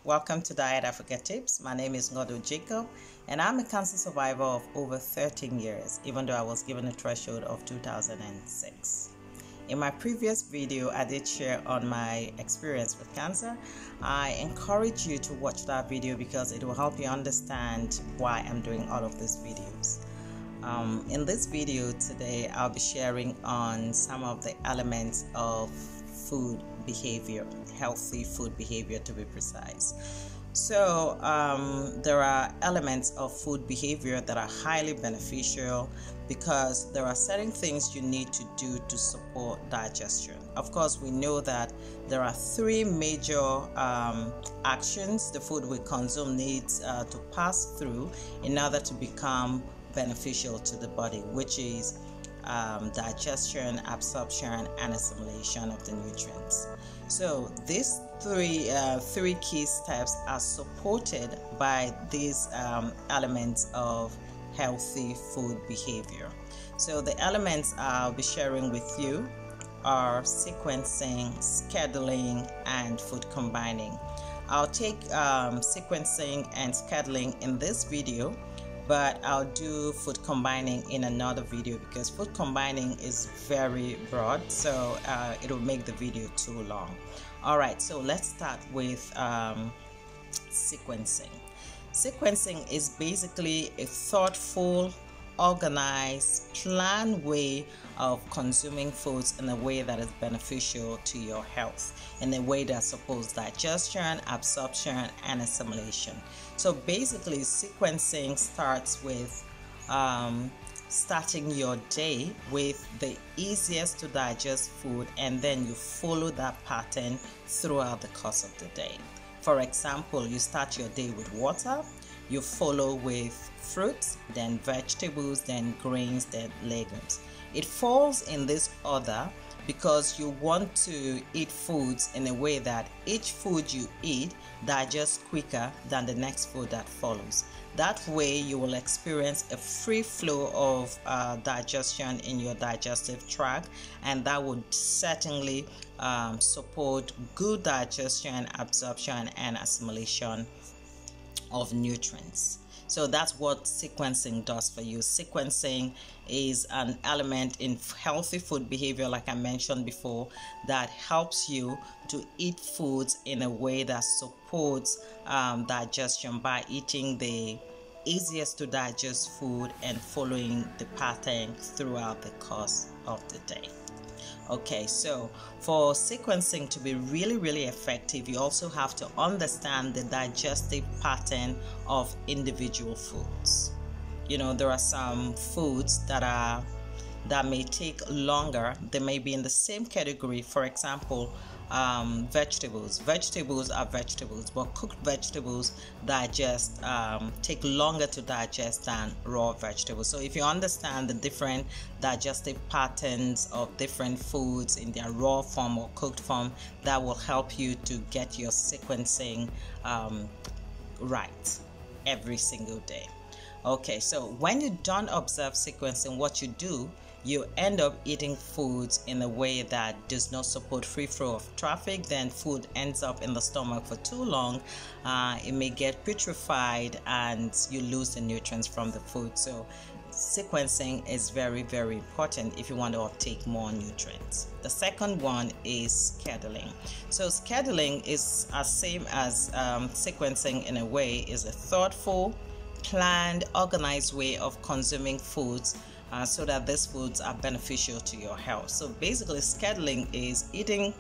Welcome to Diet Africa Tips. My name is Ngodo Jacob and I'm a cancer survivor of over 13 years, even though I was given a threshold of 2006. In my previous video, I did share on my experience with cancer. I encourage you to watch that video because it will help you understand why I'm doing all of these videos. In this video today, I'll be sharing on some of the elements of food behavior, healthy food behavior to be precise. So there are elements of food behavior that are highly beneficial because there are certain things you need to do to support digestion. Of course, we know that there are three major actions the food we consume needs to pass through in order to become beneficial to the body, which is digestion, absorption, and assimilation of the nutrients. So these three key steps are supported by these elements of healthy food behavior. So the elements I'll be sharing with you are sequencing, scheduling, and food combining. I'll take sequencing and scheduling in this video, but I'll do food combining in another video because food combining is very broad, so it'll make the video too long. Alright, so let's start with sequencing. Sequencing is basically a thoughtful, organized, planned way of consuming foods in a way that is beneficial to your health, in a way that supports digestion, absorption, and assimilation. So basically, sequencing starts with starting your day with the easiest to digest food, and then you follow that pattern throughout the course of the day. For example, you start your day with water, you follow with fruits, then vegetables, then grains, then legumes. It falls in this order because you want to eat foods in a way that each food you eat digests quicker than the next food that follows. That way you will experience a free flow of digestion in your digestive tract, and that would certainly support good digestion, absorption, and assimilation of nutrients. So that's what sequencing does for you. Sequencing is an element in healthy food behavior, like I mentioned before, that helps you to eat foods in a way that supports digestion by eating the easiest to digest food and following the pattern throughout the course of the day. Okay, so for sequencing to be really effective, you also have to understand the digestive pattern of individual foods. You know, there are some foods that may take longer. They may be in the same category. For example, vegetables. Vegetables are vegetables, but cooked vegetables take longer to digest than raw vegetables. So if you understand the different digestive patterns of different foods in their raw form or cooked form, that will help you to get your sequencing right every single day. Okay, so when you don't observe sequencing, what you do, you end up eating foods in a way that does not support free flow of traffic. Then food ends up in the stomach for too long. It may get putrefied and you lose the nutrients from the food. So sequencing is very important if you want to uptake more nutrients. The second one is scheduling. So scheduling is as same as sequencing in a way, is a thoughtful, planned, organized way of consuming foods so that these foods are beneficial to your health. So basically, scheduling is eating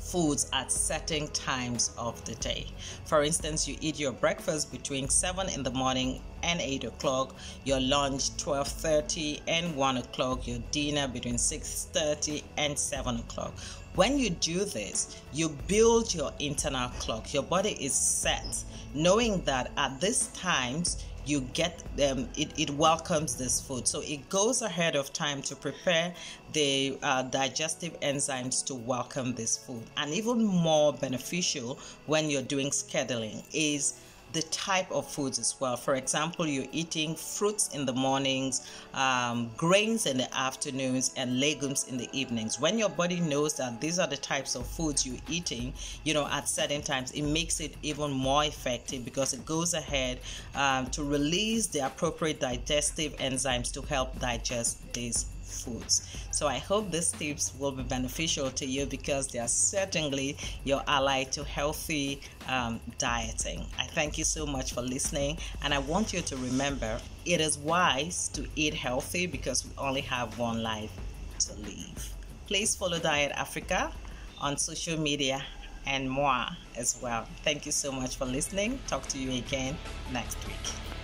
foods at certain times of the day. For instance, you eat your breakfast between 7 in the morning and 8 o'clock, your lunch 12:30 and 1 o'clock, your dinner between 6:30 and 7 o'clock. When you do this, you build your internal clock. Your body is set, knowing that at these times you get them, it welcomes this food. So it goes ahead of time to prepare the digestive enzymes to welcome this food. And even more beneficial when you're doing scheduling is the type of foods as well. For example, you're eating fruits in the mornings, grains in the afternoons, and legumes in the evenings. When your body knows that these are the types of foods you're eating, at certain times, it makes it even more effective because it goes ahead to release the appropriate digestive enzymes to help digest these foods. So I hope these tips will be beneficial to you because they are certainly your ally to healthy dieting. I thank you so much for listening, and I want you to remember it is wise to eat healthy because we only have one life to live. Please follow Diet Africa on social media and more as well. Thank you so much for listening. Talk to you again next week.